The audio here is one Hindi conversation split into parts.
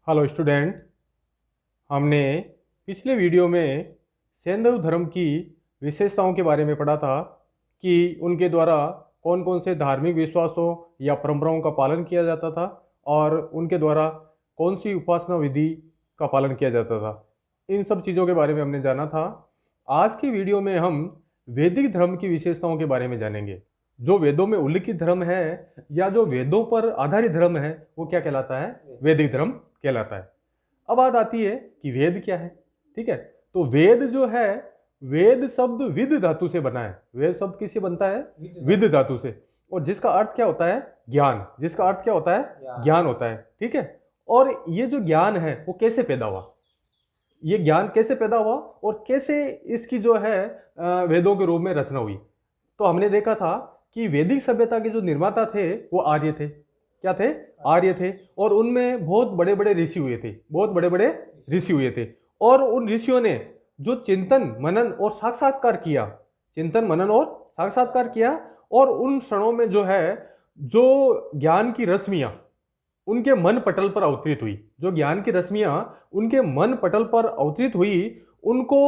Hello student. हमने पिछले वीडियो में सैंधव धर्म की विशेषताओं के बारे में पढ़ा था कि उनके द्वारा कौन कौन से धार्मिक विश्वासों या परंपराओं का पालन किया जाता था और उनके द्वारा कौन सी उपासना विधि का पालन किया जाता था। इन सब चीज़ों के बारे में हमने जाना था। आज की वीडियो में हम वैदिक धर्म की विशेषताओं के बारे में जानेंगे। जो वेदों में उल्लिखित धर्म है या जो वेदों पर आधारित धर्म है वो क्या कहलाता है? वैदिक धर्म कहलाता है। अब बात आती है कि वेद क्या है। ठीक है, तो वेद जो है, वेद शब्द विद धातु से बना है। वेद शब्द किससे बनता है? विद धातु से। और जिसका अर्थ क्या होता है? ज्ञान। जिसका अर्थ क्या होता है? ज्ञान होता है। ठीक है, और ये जो ज्ञान है वो कैसे पैदा हुआ? ये ज्ञान कैसे पैदा हुआ और कैसे इसकी जो है वेदों के रूप में रचना हुई? तो हमने देखा था कि वैदिक सभ्यता के जो निर्माता थे वो आर्य थे। क्या थे? आर्य थे। और उनमें बहुत बड़े बड़े ऋषि हुए थे। बहुत बड़े बड़े ऋषि हुए थे। और उन ऋषियों ने जो चिंतन मनन और साक्षात्कार किया, चिंतन मनन और साक्षात्कार किया, और उन क्षणों में जो है, जो ज्ञान की रश्मियां उनके मन पटल पर अवतरित हुई, जो ज्ञान की रश्मियां उनके मन पटल पर अवतरित हुई, उनको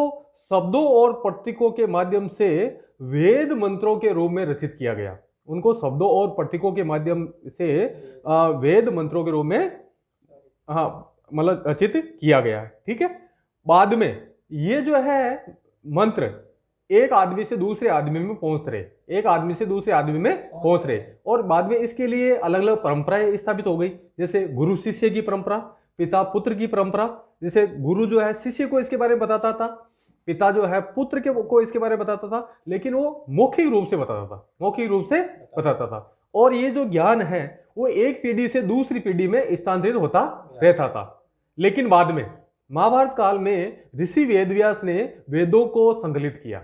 शब्दों और प्रतीकों के माध्यम से वेद मंत्रों के रूप में रचित किया गया। उनको शब्दों और प्रतीकों के माध्यम से वेद मंत्रों के रूप में मतलब रचित किया गया है। ठीक है, बाद में ये जो है मंत्र एक आदमी से दूसरे आदमी में पहुंच रहे, एक आदमी से दूसरे आदमी में पहुंच रहे, और बाद में इसके लिए अलग अलग परंपराएं स्थापित हो गई। जैसे गुरु शिष्य की परंपरा, पिता पुत्र की परंपरा। जैसे गुरु जो है शिष्य को इसके बारे में बताता था, पिता जो है पुत्र के को इसके बारे में बताता था, लेकिन वो मौखिक रूप से बताता था, मौखिक रूप से बताता था। और ये जो ज्ञान है वो एक पीढ़ी से दूसरी पीढ़ी में स्थानांतरित होता रहता था। लेकिन बाद में महाभारत काल में ऋषि वेदव्यास ने वेदों को संकलित किया,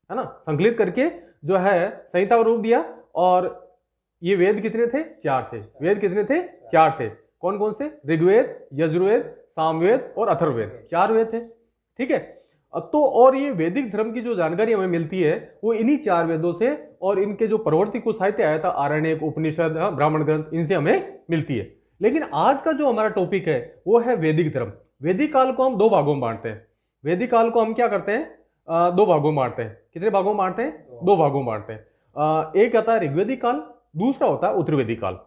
है ना, संकलित करके जो है संहिता का रूप दिया। और ये वेद कितने थे? 4 थे। वेद कितने थे? 4 थे। कौन कौन से? ऋग्वेद, यजुर्वेद, सामवेद और अथर्ववेद। 4 वेद थे। ठीक है, तो और ये वैदिक धर्म की जो जानकारी हमें मिलती है वो इन्हीं 4 वेदों से और इनके जो परवर्ती कुछ साहित्य आया था, आरण्यक, उपनिषद, ब्राह्मण ग्रंथ, इनसे हमें मिलती है। लेकिन आज का जो हमारा टॉपिक है वो है वैदिक धर्म। वैदिक काल को हम 2 भागों में बांटते हैं। वैदिक काल को हम क्या करते हैं? 2 भागों में बांटते हैं। कितने भागों में बांटते हैं? 2 भागों में बांटते हैं। एक आता है ऋग्वेदिक काल, दूसरा होता है उत्तरवेदिक काल।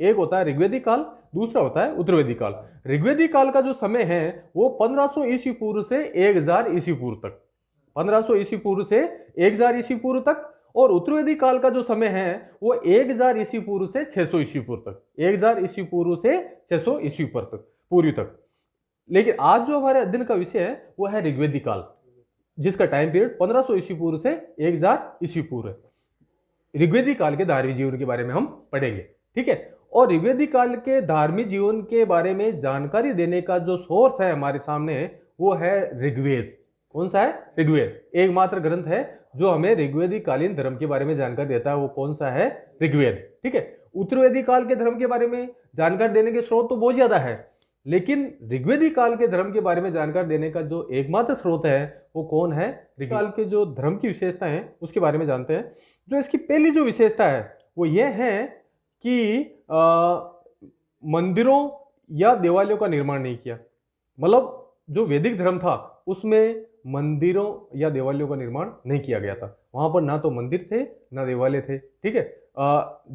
एक होता है ऋग्वेदिक काल, दूसरा होता है उत्तरवेदिक काल। ऋग्वेदिक काल का जो समय है वो 1500 ईस्वी पूर्व से 1000 ईस्वी पूर्व तक, 1500 ईस्वी पूर्व से 1000 ईस्वी पूर्व तक। और उत्तरवेदिक काल का जो समय है वो 1000 ईस्वी पूर्व से 600 ईस्वी पूर्व तक, 1000 ईस्वी पूर्व से 600 ईस्वी पूर्व तक। लेकिन आज जो हमारे अध्ययन का विषय है वो है ऋग्वेदिक काल, जिसका टाइम पीरियड 1500 ईस्वी पूर्व से 1000 ईस्वी पूर्व है। ऋग्वेदिक काल के धार्मिक जीवन के बारे में हम पढ़ेंगे। ठीक है, और ऋग्वेदिक काल के धार्मिक जीवन के बारे में जानकारी देने का जो सोर्स है हमारे सामने वो है ऋग्वेद। कौन सा है? ऋग्वेद। एकमात्र ग्रंथ है जो हमें ऋग्वेदिक कालीन धर्म के बारे में जानकारी देता है, वो कौन सा है? ऋग्वेद। ठीक है, उत्तरवेदिक काल के धर्म के बारे में जानकारी देने के स्रोत तो बहुत ज्यादा है, लेकिन ऋग्वेदिक काल के धर्म के बारे में जानकारी देने का जो एकमात्र स्रोत है वो कौन है? ऋग्वेद काल के जो धर्म की विशेषता है उसके बारे में जानते हैं। जो इसकी पहली जो विशेषता है वो ये है कि मंदिरों या देवालयों का निर्माण नहीं किया। मतलब जो वैदिक धर्म था उसमें मंदिरों या देवालयों का निर्माण नहीं किया गया था। वहां पर ना तो मंदिर थे ना देवालय थे। ठीक है,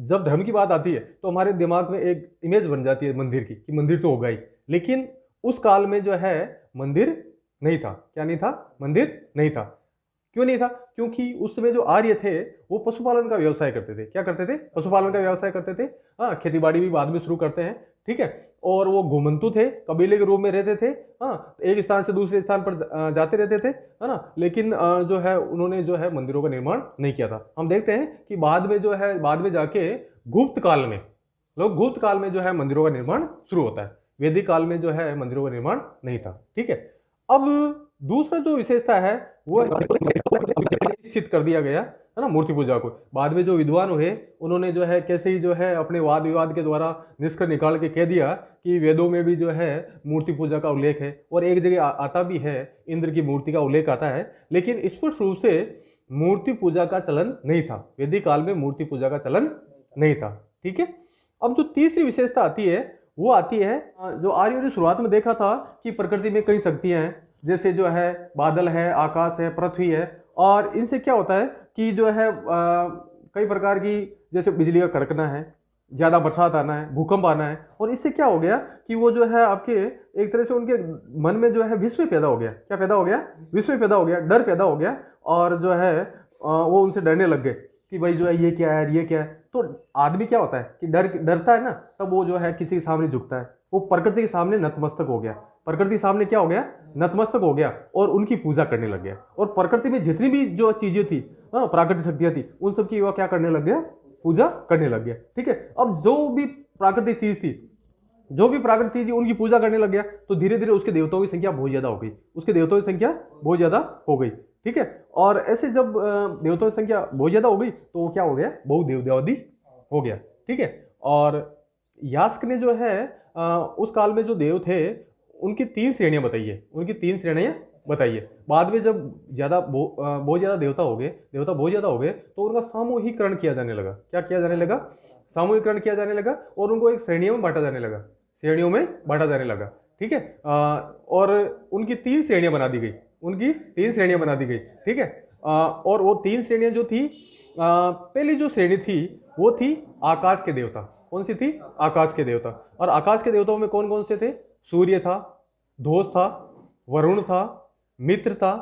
जब धर्म की बात आती है तो हमारे दिमाग में एक इमेज बन जाती है मंदिर की, कि मंदिर तो होगा ही। लेकिन उस काल में जो है मंदिर नहीं था। क्या नहीं था? मंदिर नहीं था। क्यों नहीं था? क्योंकि उस समय जो आर्य थे वो पशुपालन का व्यवसाय करते थे। क्या करते थे? पशुपालन का व्यवसाय करते थे। हाँ, खेती भी बाद में शुरू करते हैं। ठीक है, और वो घुमंतु थे, कबीले के रूप में रहते थे। हाँ, एक स्थान से दूसरे स्थान पर जाते रहते थे, है ना। लेकिन जो है उन्होंने जो है मंदिरों का निर्माण नहीं किया था। हम देखते हैं कि बाद में जो है, बाद में जाके गुप्त काल में, गुप्त काल में जो है मंदिरों का निर्माण शुरू होता है। वैदिक काल में जो है मंदिरों का निर्माण नहीं था। ठीक है, अब दूसरा जो विशेषता है वो निश्चित कर दिया गया, है ना, मूर्ति पूजा को। बाद में जो विद्वान हुए उन्होंने जो है कैसे ही जो है अपने वाद विवाद के द्वारा निष्कर्ष निकाल के कह दिया कि वेदों में भी जो है मूर्ति पूजा का उल्लेख है, और एक जगह आता भी है, इंद्र की मूर्ति का उल्लेख आता है। लेकिन स्पष्ट रूप से मूर्ति पूजा का चलन नहीं था। वैदिक काल में मूर्ति पूजा का चलन नहीं था। ठीक है, अब जो तीसरी विशेषता आती है वो आती है जो आर्यों ने शुरुआत में देखा था कि प्रकृति में कई शक्तियां हैं, जैसे जो है बादल है, आकाश है, पृथ्वी है, और इनसे क्या होता है कि जो है कई प्रकार की, जैसे बिजली का कड़कना है, ज़्यादा बरसात आना है, भूकंप आना है, और इससे क्या हो गया कि वो जो है आपके एक तरह से उनके मन में जो है विस्मय पैदा हो गया। क्या पैदा हो गया? विस्मय पैदा हो गया, डर पैदा हो गया, और जो है वो उनसे डरने लग गए कि भाई जो है ये क्या है, ये क्या है। तो आदमी क्या होता है कि डरता है ना, तब वो जो है किसी के सामने झुकता है। वो प्रकृति के सामने नतमस्तक हो गया। प्रकृति के सामने क्या हो गया? नतमस्तक हो गया, और उनकी पूजा करने लग गया। और प्रकृति में जितनी भी जो चीजें थी, प्राकृतिक शक्तियां थी, उन सब की वह क्या करने लग गया? पूजा करने लग गया। ठीक है, अब जो भी प्राकृतिक चीज थी, जो भी प्राकृतिक चीज उनकी पूजा करने लग गया, तो धीरे धीरे उसके देवताओं की संख्या बहुत ज्यादा हो गई। उसके देवताओं की संख्या बहुत ज्यादा हो गई। ठीक है, और ऐसे जब देवताओं की संख्या बहुत ज्यादा हो गई, तो वो क्या हो गया? बहुदेववादी हो गया। ठीक है, और यास्क ने जो है उस काल में जो देव थे, उनकी 3 श्रेणियां बताई है। उनकी 3 श्रेणियां बताइए। बाद में जब बहुत ज्यादा देवता बहुत ज्यादा हो गए, तो उनका सामूहिकरण किया जाने लगा। क्या किया जाने लगा? सामूहिकरण किया जाने लगा, और उनको एक श्रेणियों में बांटा जाने लगा। श्रेणियों में बांटा जाने लगा। ठीक है, और उनकी 3 श्रेणियां बना दी गई। उनकी 3 श्रेणियां बना दी गई। ठीक है, और वो 3 श्रेणियां जो थी, पहली जो श्रेणी थी वो थी आकाश के देवता। कौन सी थी? आकाश के देवता। और आकाश के देवताओं में कौन कौन से थे? सूर्य था, धोष था, वरुण था, मित्र था,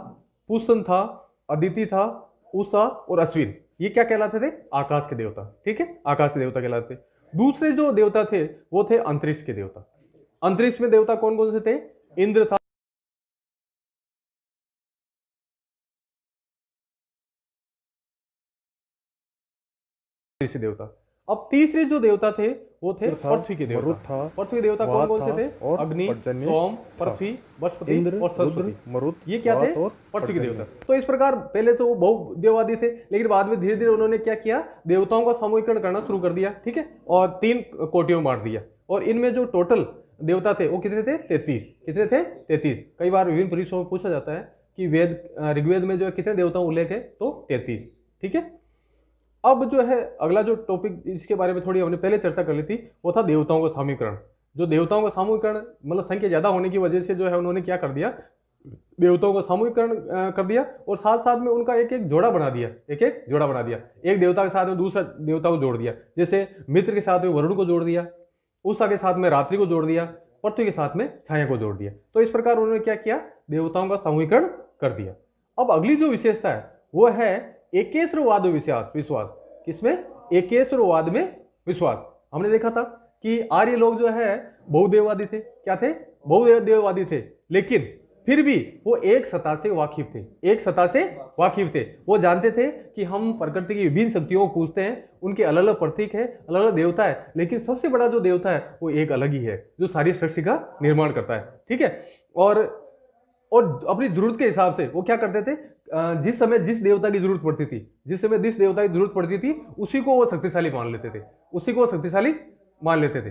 पुष्ण था, अदिति था, उषा और अश्विन। ये क्या कहलाते थे? आकाश के देवता। ठीक है, आकाश के देवता कहलाते थे। दूसरे जो देवता थे वो थे अंतरिक्ष के देवता। अंतरिक्ष में देवता कौन कौन से थे? इंद्र था, देवता। अब तीसरे जो देवता थे वो थे पृथ्वी के देवता। पृथ्वी के देवता कौन कौन से थे? अग्नि, सोम, पृथ्वी, बृहस्पति और सरस्वती। ये क्या थे? पृथ्वी के देवता। तो इस प्रकार पहले तो वो बहुदेववादी थे, लेकिन बाद में धीरे धीरे उन्होंने क्या किया? देवताओं का समूहीकरण करना शुरू कर दिया। ठीक है, और 3 कोटियों में बांट दिया। और इनमें जो टोटल देवता थे वो कितने थे? 33। कितने थे? 33। कई बार विभिन्न परीक्षाओं में पूछा जाता है कि ऋग्वेद में जो है कितने देवताओं उल्लेख है, तो 33। ठीक है, अब जो है अगला जो टॉपिक, इसके बारे में थोड़ी हमने पहले चर्चा कर ली थी, वो था देवताओं का सामूहिकरण। जो देवताओं का सामूहिकरण, मतलब संख्या ज्यादा होने की वजह से जो है उन्होंने क्या कर दिया? देवताओं का सामूहिकरण कर दिया, और साथ साथ में उनका एक एक जोड़ा बना दिया। एक एक जोड़ा बना दिया। एक देवता के साथ में दूसरा देवता को जोड़ दिया। जैसे मित्र के साथ में वरुण को जोड़ दिया, उषा के साथ में रात्रि को जोड़ दिया, पृथ्वी के साथ में छाया को जोड़ दिया। तो इस प्रकार उन्होंने क्या किया? देवताओं का सामूहिकरण कर दिया। अब अगली जो विशेषता है वो है एकेश्वरवाद विश्वास। किसमें? एकेश्वरवाद में विश्वास। हमने देखा था कि आर्य लोग जो है बहुदेववादी थे। क्या थे? बहुदेववादी थे, लेकिन फिर भी वो एक सत्ता से वाकिफ थे। एक सत्ता से वाकिफ थे। वो जानते थे कि हम प्रकृति की विभिन्न शक्तियों को पूजते हैं, उनके अलग अलग प्रतीक है, अलग अलग देवता है, लेकिन सबसे बड़ा जो देवता है वो एक अलग ही है, जो सारी सृष्टि का निर्माण करता है। ठीक है, और अपनी जरूरत के हिसाब से वो क्या करते थे? जिस समय जिस देवता की जरूरत पड़ती थी, जिस समय जिस देवता की जरूरत पड़ती थी, उसी को वो शक्तिशाली मान लेते थे। उसी को शक्तिशाली मान लेते थे।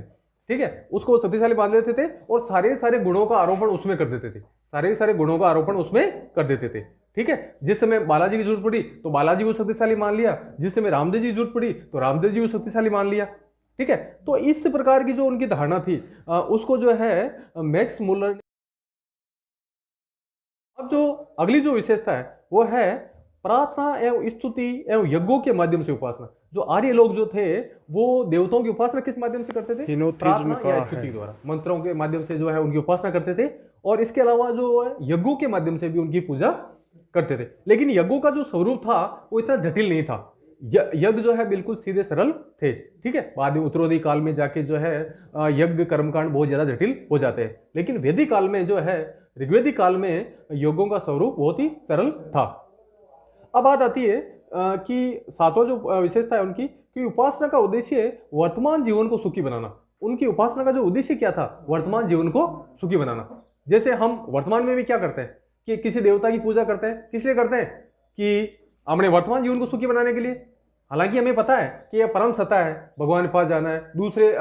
ठीक है, उसको शक्तिशाली मान लेते थे, और सारे सारे गुणों का आरोपण उसमें कर देते थे। सारे सारे गुणों का आरोपण उसमें कर देते थे। ठीक है, जिस समय बालाजी की जरूरत पड़ी तो बालाजी को शक्तिशाली मान लिया, जिस समय रामदेव जी की जरूरत पड़ी तो रामदेव जी को शक्तिशाली मान लिया। ठीक है, तो इस प्रकार की जो उनकी धारणा थी, उसको जो है मैक्स मुलर। अब जो अगली जो विशेषता है वो है प्रार्थना एवं स्तुति एवं यज्ञों के माध्यम से उपासना। जो आर्य लोग जो थे वो देवताओं की उपासना किस माध्यम से करते थे? प्रार्थना या स्तुति द्वारा, मंत्रों के माध्यम से जो है उनकी उपासना करते थे, और इसके अलावा जो है यज्ञों के माध्यम से भी उनकी पूजा करते थे। लेकिन यज्ञों का जो स्वरूप था वो इतना जटिल नहीं था। यज्ञ जो है बिल्कुल सीधे सरल थे। ठीक है, बाद में उत्तरोदय काल में जाके जो है यज्ञ कर्मकांड बहुत ज्यादा जटिल हो जाते हैं, लेकिन वैदिक काल में जो है, ऋग्वेदिक काल में यज्ञों का स्वरूप बहुत ही सरल था। अब बात आती है कि सातवां जो विशेषता है उनकी, कि उपासना का उद्देश्य वर्तमान जीवन को सुखी बनाना। उनकी उपासना का जो उद्देश्य क्या था? वर्तमान जीवन को सुखी बनाना। जैसे हम वर्तमान में भी क्या करते हैं कि किसी देवता की पूजा करते हैं, किस लिए करते हैं? कि हमने वर्तमान जीवन को सुखी बनाने के लिए। हालांकि हमें पता है कि यह परम सत्ता है, भगवान के पास जाना है, दूसरे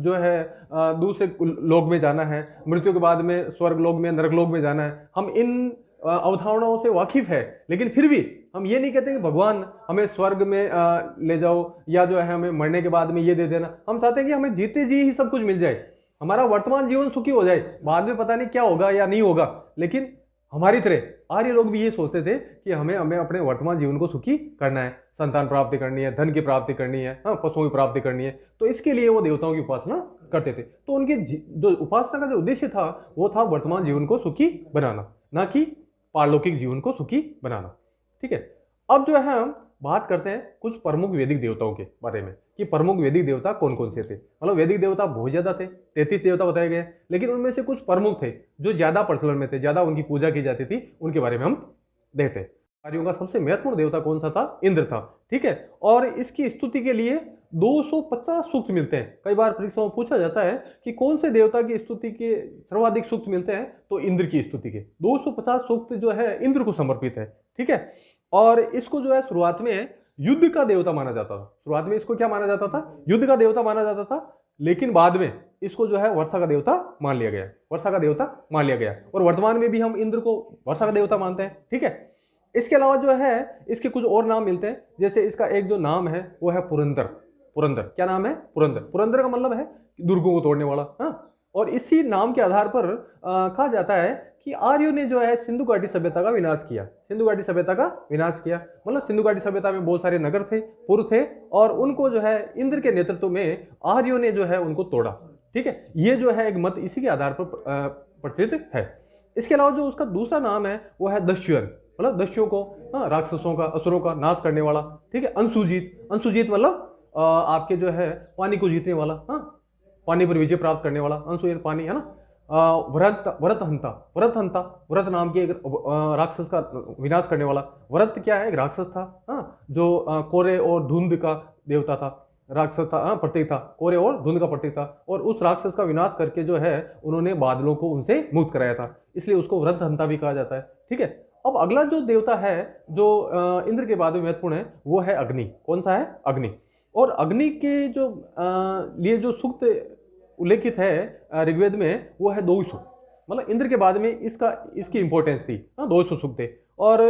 जो है दूसरे लोक में जाना है, मृत्यु के बाद में स्वर्ग लोक में, नरक लोक में जाना है। हम इन अवधारणाओं से वाकिफ है, लेकिन फिर भी हम ये नहीं कहते कि भगवान हमें स्वर्ग में ले जाओ, या जो है हमें मरने के बाद में ये दे देना। हम चाहते हैं कि हमें जीते जी ही सब कुछ मिल जाए। हमारा वर्तमान जीवन सुखी हो जाए, बाद में पता नहीं क्या होगा या नहीं होगा। लेकिन हमारी तरह आर्य लोग भी ये सोचते थे कि हमें हमें अपने वर्तमान जीवन को सुखी करना है, संतान प्राप्ति करनी है, धन की प्राप्ति करनी है, हाँ, पशुओं की प्राप्ति करनी है। तो इसके लिए वो देवताओं की उपासना करते थे। तो उनके जो उपासना का जो उद्देश्य था वो था वर्तमान जीवन को सुखी बनाना, ना कि पारलौकिक जीवन को सुखी बनाना। ठीक है, अब जो है हम बात करते हैं कुछ प्रमुख वैदिक देवताओं के बारे में कि प्रमुख वैदिक देवता कौन कौन से थे। मतलब वैदिक देवता बहुत ज्यादा थे, 33 देवता बताए गए, लेकिन उनमें से कुछ प्रमुख थे जो ज्यादा प्रचलन में थे, ज्यादा उनकी पूजा की जाती थी, उनके बारे में हम देखते हैं। आर्यों का सबसे महत्वपूर्ण देवता कौन सा था? इंद्र था। ठीक है, और इसकी स्तुति के लिए 250 सूक्त मिलते हैं। कई बार परीक्षाओं में पूछा जाता है कि कौन से देवता की स्तुति के सर्वाधिक सूक्त मिलते हैं, तो इंद्र की स्तुति के 250 सूक्त जो है इंद्र को समर्पित है। ठीक है, और इसको जो है शुरुआत में युद्ध का देवता माना जाता था। शुरुआत में इसको क्या माना जाता था? युद्ध का देवता माना जाता था, लेकिन बाद में इसको जो है वर्षा का देवता मान लिया गया, वर्षा का देवता मान लिया गया। और वर्तमान में भी हम इंद्र को वर्षा का देवता मानते हैं। ठीक है, इसके अलावा जो है इसके कुछ और नाम मिलते हैं। जैसे इसका एक जो नाम है वो है पुरंदर। पुरंदर क्या नाम है? पुरंदर। पुरंदर का मतलब है दुर्गों को तोड़ने वाला। हाँ, और इसी नाम के आधार पर कहा जाता है कि आर्यों ने जो है सिंधु घाटी सभ्यता का विनाश किया। सिंधु घाटी सभ्यता का विनाश किया मतलब सिंधु घाटी सभ्यता में बहुत सारे नगर थे, पुर थे, और उनको जो है इंद्र के नेतृत्व में आर्यों ने जो है उनको तोड़ा। ठीक है, ये जो है एक मत इसी के आधार पर प्रचलित है। इसके अलावा जो उसका दूसरा नाम है वो है दस्युअन, मतलब दस्युओं को, हाँ, राक्षसों का, असुरों का नाश करने वाला। ठीक है, अंशुजीत। अंशुजीत मतलब आपके जो है पानी को जीतने वाला, हाँ, पानी पर विजय प्राप्त करने वाला। अंशुजीत पानी है ना। व्रतहंता। व्रतहंता, व्रत नाम के एक राक्षस का विनाश करने वाला। व्रत क्या है? एक राक्षस था, हाँ, जो कोरे और धुंध का देवता था, राक्षस था, हाँ, प्रतीक था, कोरे और धुंध का प्रतीक था। और उस राक्षस का विनाश करके जो है उन्होंने बादलों को उनसे मुक्त कराया था, इसलिए उसको व्रतहंता भी कहा जाता है। ठीक है, अब अगला जो देवता है जो इंद्र के बाद में महत्वपूर्ण है वो है अग्नि। कौन सा है? अग्नि। और अग्नि के जो लिए जो सूक्त उल्लेखित है ऋग्वेद में वो है 200। मतलब इंद्र के बाद में इसकी इंपॉर्टेंस थी, हाँ, 200 सूक्त थे। और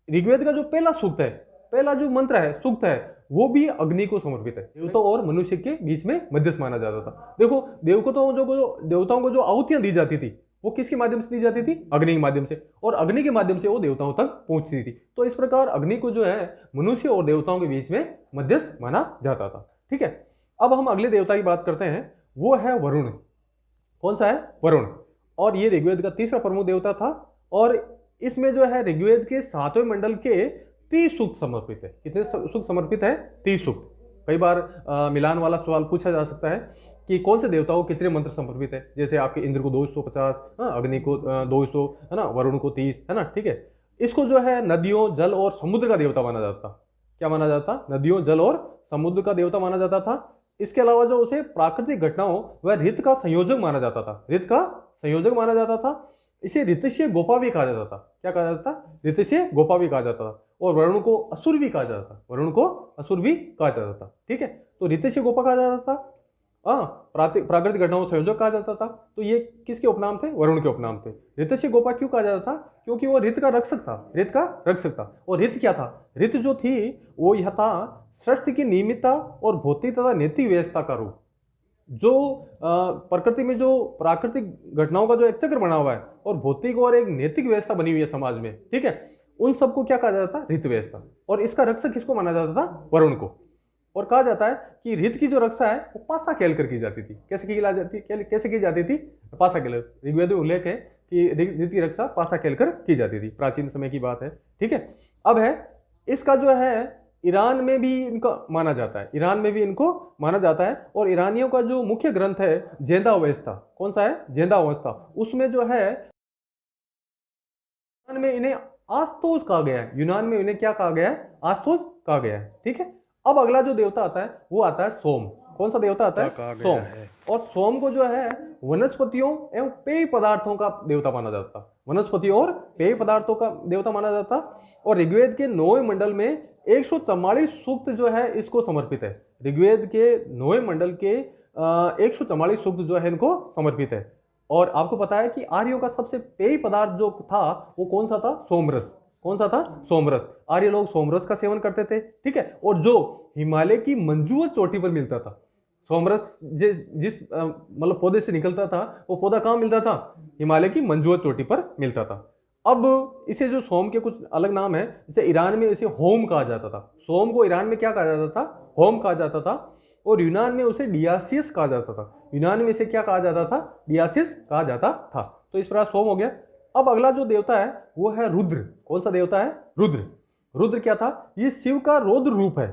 ऋग्वेद का जो पहला सूक्त है, पहला जो मंत्र है, सूक्त है, वो भी अग्नि को समर्पित है। देवताओं और मनुष्य के बीच में मध्यस्थ माना जाता था। देखो, देवताओं को जो आहुतियां दी जाती थी वो किसके माध्यम से दी जाती थी? अग्नि के माध्यम से, और अग्नि के माध्यम से वो देवताओं तक पहुंचती थी। तो इस प्रकार अग्नि को जो है मनुष्य और देवताओं के बीच में मध्यस्थ माना जाता था। ठीक है, अब हम अगले देवता की बात करते हैं, वो है वरुण। कौन सा है? वरुण। और ये ऋग्वेद का तीसरा प्रमुख देवता था, और इसमें जो है ऋग्वेद के 7वें मंडल के 30 सूक्त समर्पित है। कितने सूक्त समर्पित है? 30 सूक्त। कई बार मिलान वाला सवाल पूछा जा सकता है कि कौन से देवता को कितने मंत्र समर्पित है। जैसे आपके इंद्र को 250, हाँ, अग्नि को 200, है ना, वरुण को 30, है ना। ठीक है, इसको जो है नदियों, जल और समुद्र का देवता माना जाता। क्या माना जाता? नदियों, जल और समुद्र का देवता माना जाता था। इसके अलावा जो उसे प्राकृतिक घटनाओं व ऋत का संयोजक माना जाता था। ऋत का संयोजक माना जाता था। इसे ऋतस्य गोपा भी कहा जाता था। क्या कहा जाता था? ऋतस्य गोपा भी कहा जाता था। और वरुण को असुर भी कहा जाता था। वरुण को असुर भी कहा जाता था। ठीक है, तो ऋतस्य गोपा कहा जाता था, हाँ, प्राकृतिक घटनाओं संयोजक कहा जाता था। तो ये किसके उपनाम थे? वरुण के उपनाम थे। ऋतस्य गोपा क्यों कहा जाता था? क्योंकि वो ऋत का रक्षक था। ऋत का रक्षक था। और ऋत क्या था? ऋत जो थी वो यह था सृष्टि की नियमितता और भौतिक तथा नैतिक व्यवस्था का रूप। जो प्रकृति में जो प्राकृतिक घटनाओं का जो एक चक्र बना हुआ है और भौतिक और एक नैतिक व्यवस्था बनी हुई है समाज में, ठीक है, उन सबको क्या कहा जाता था? ऋत व्यवस्था। और इसका रक्षक किसको माना जाता था? वरुण को। और कहा जाता है कि ऋत की जो रक्षा है वो पासा खेलकर की जाती थी। कैसे की जाती थी? पासा खेल। ऋग्वेद में उल्लेख है कि ऋत की रक्षा पासा खेलकर की जाती थी। प्राचीन समय की बात है। ठीक है, अब है इसका जो है ईरान में भी इनको माना जाता है। ईरान में भी इनको माना जाता है। और ईरानियों का जो मुख्य ग्रंथ है जेंदा अवस्था। कौन सा है? जेंदा अवस्था। उसमें जो है यूनान में इन्हें आस्तोस कहा गया है। यूनान में इन्हें क्या कहा गया है? आस्तोस कहा गया है। ठीक है, अब अगला जो देवता आता है वो आता है सोम। कौन सा देवता आता है? सोम। और सोम को जो है वनस्पतियों एवं पेय पदार्थों का देवता माना जाता। वनस्पतियों और पेय पदार्थों का देवता माना जाता। और ऋग्वेद के 9वें मंडल में 144 सूक्त जो है इसको समर्पित है। ऋग्वेद के 9वें मंडल के 144 सूक्त जो है इनको समर्पित है। और आपको पता है कि आर्यों का सबसे पेय पदार्थ जो था वो कौन सा था? सोमरस। कौन सा था? सोमरस। आर्य लोग सोमरस का सेवन करते थे। ठीक है, और जो हिमालय की मंजूर चोटी पर मिलता था, सोमरस जिस मतलब पौधे से निकलता था, वो पौधा कहाँ मिलता था? हिमालय की मंजूर चोटी पर मिलता था। अब इसे जो सोम के कुछ अलग नाम है, जैसे ईरान में इसे होम कहा जाता था। सोम को ईरान में क्या कहा जाता था? होम कहा जाता था। और यूनान में उसे डियासियस कहा जाता था। यूनान में इसे क्या कहा जाता था? डियासियस कहा जाता था। तो इस प्रकार सोम हो गया। अब अगला जो देवता है वो है रुद्र। कौन सा देवता है? रुद्र। रुद्र क्या था? ये शिव का रौद्र रूप है।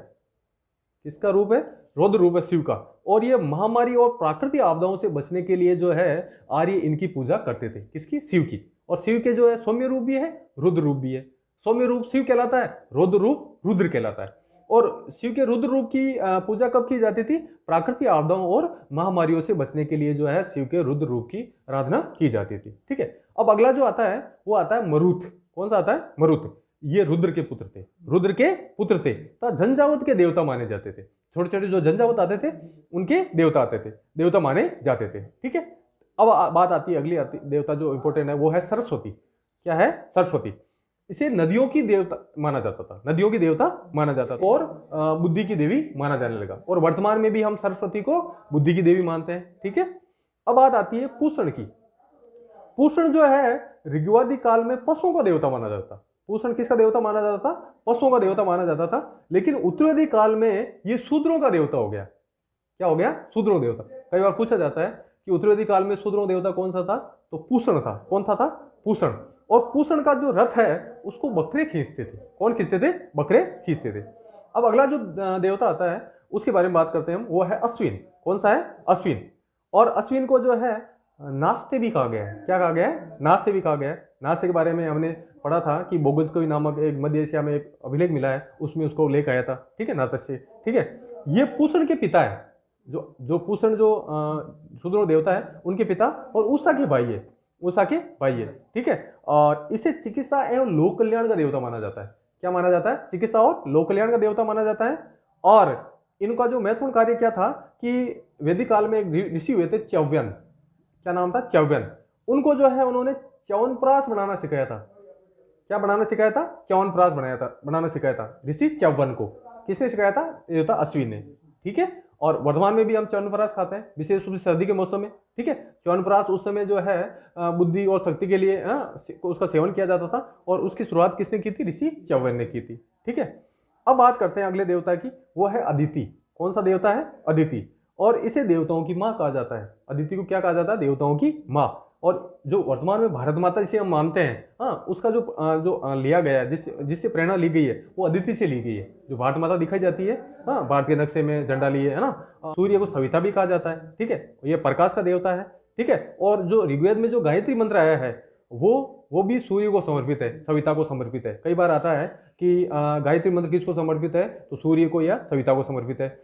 किसका रूप है? रौद्र रूप है शिव का। और ये महामारी और प्राकृतिक आपदाओं से बचने के लिए जो है आर्य इनकी पूजा करते थे। किसकी? शिव की। और शिव के जो है सौम्य रूप भी है, रुद्र रूप भी है। सौम्य रूप शिव कहलाता है, रौद्र रूप रुद्र कहलाता है। और शिव के रुद्र रूप की पूजा कब की जाती थी? प्राकृतिक आपदाओं और महामारियों से बचने के लिए जो है शिव के रुद्र रूप की आराधना की जाती थी। ठीक है। अब अगला जो आता है वो आता है मरुत। कौन सा आता है? मरुत। ये रुद्र के पुत्र थे। रुद्र के पुत्र थे तो झंझावत के देवता माने जाते थे। छोटे छोटे जो झंझावत आते थे उनके देवता आते थे, देवता माने जाते थे। ठीक है। अब बात आती है अगली देवता जो इंपॉर्टेंट है वो है सरस्वती। क्या है? सरस्वती। इसे नदियों की देवता माना जाता था, नदियों की देवता माना जाता था और बुद्धि की देवी माना जाने लगा। और वर्तमान में भी हम सरस्वती को बुद्धि की देवी मानते हैं। ठीक है। अब बात आती है पूषण की। पूषण जो है ऋग्वेदिक काल में पशुओं का देवता माना जाता था। पूषण किसका देवता माना जाता था? पशुओं का देवता माना जाता था। लेकिन उत्तरवेदी काल में ये शूद्रों का देवता हो गया। क्या हो गया? शूद्रों देवता। कई बार पूछा जाता है कि उत्तरवेदी काल में शूद्रों देवता कौन सा था? तो पूषण था। कौन था? पूषण। और पूषण का जो रथ है उसको बकरे खींचते थे। कौन खींचते थे? बकरे खींचते थे। अब अगला जो देवता आता है उसके बारे में बात करते हैं हम, वो है अश्विन। कौन सा है? अश्विन। और अश्विन को जो है नास्ते भी कहा गया है। क्या कहा गया है? नास्ते भी कहा गया है। नास्ते के बारे में हमने पढ़ा था कि बोगुल्स्की नामक एक मध्य एशिया में एक अभिलेख मिला है, उसमें उसको लेकर आया था। ठीक है, नातस्य। ठीक है। ये पूषण के पिता है। जो पूषण जो शूद्र देवता है उनके पिता और उषा के भाई है। उषा के भाई है। ठीक है। और इसे चिकित्सा एवं लोक कल्याण का देवता माना जाता है। क्या माना जाता है? चिकित्सा और लोक कल्याण का देवता माना जाता है। और इनका जो महत्वपूर्ण कार्य क्या था कि वैदिक काल में एक ऋषि हुए थे च्यवन। क्या नाम था? च्यवन। उनको जो है उन्होंने च्यवनप्राश बनाना सिखाया था। क्या बनाना सिखाया था? च्यवनप्राश बनाना सिखाया था ऋषि च्यवन को। किसने सिखाया था? ये था अश्विन ने। ठीक है। और वर्तमान में भी हम च्यवनप्राश खाते हैं, विशेष रूप से सर्दी के मौसम में। ठीक है। च्यवनप्राश उस समय जो है बुद्धि और शक्ति के लिए उसका सेवन किया जाता था। और उसकी शुरुआत किसने की थी? ऋषि च्यवन ने की थी। ठीक है। अब बात करते हैं अगले देवता की, वो है अदिति। कौन सा देवता है? अदिति। और इसे देवताओं की माँ कहा जाता है। अदिति को क्या कहा जाता है? देवताओं की माँ। और जो वर्तमान में भारत माता जिसे हम मानते हैं, हाँ, उसका जो लिया गया, जिससे प्रेरणा ली गई है वो अदिति से ली गई है। जो भारत माता दिखाई जाती है, हाँ, भारत के नक्शे में झंडा लिए है ना। सूर्य को सविता भी कहा जाता है। ठीक है। ये प्रकाश का देवता है। ठीक है। और जो ऋग्वेद में जो गायत्री मंत्र आया है वो भी सूर्य को समर्पित है, सविता को समर्पित है। कई बार आता है कि गायत्री मंत्र किसको समर्पित है? तो सूर्य को या सविता को समर्पित है।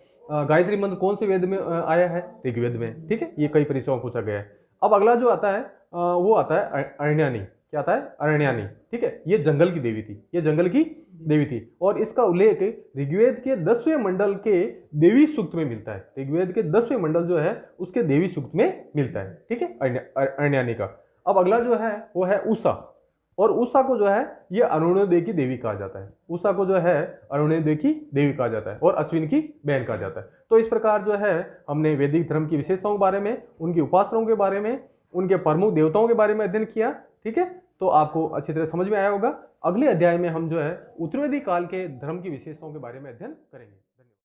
गायत्री मंत्र कौन से वेद में आया है? ऋग्वेद में। ठीक है। ये कई परीक्षाओं में पूछा गया है। अब अगला जो आता है वो आता है अरण्यानी। क्या आता है? अरण्यानी। ठीक है। ये जंगल की देवी थी। ये जंगल की देवी थी। और इसका उल्लेख ऋग्वेद के 10वें मंडल के देवी सूक्त में मिलता है। ऋग्वेद के 10वें मंडल जो है उसके देवी सूक्त में मिलता है। ठीक है, अरण्यानी का। अब अगला जो है वो है उषा। और उषा को जो है ये अरुणोदय की देवी कहा जाता है। उषा को जो है अरुणोदय की देवी कहा जाता है और अश्विन की बहन कहा जाता है। तो इस प्रकार जो है हमने वैदिक धर्म की विशेषताओं के बारे में, उनकी उपासनाओं के बारे में, उनके प्रमुख देवताओं के बारे में अध्ययन किया। ठीक है। तो आपको अच्छी तरह समझ में आया होगा। अगले अध्याय में हम जो है उत्तरवेदी काल के धर्म की विशेषताओं के बारे में अध्ययन करेंगे।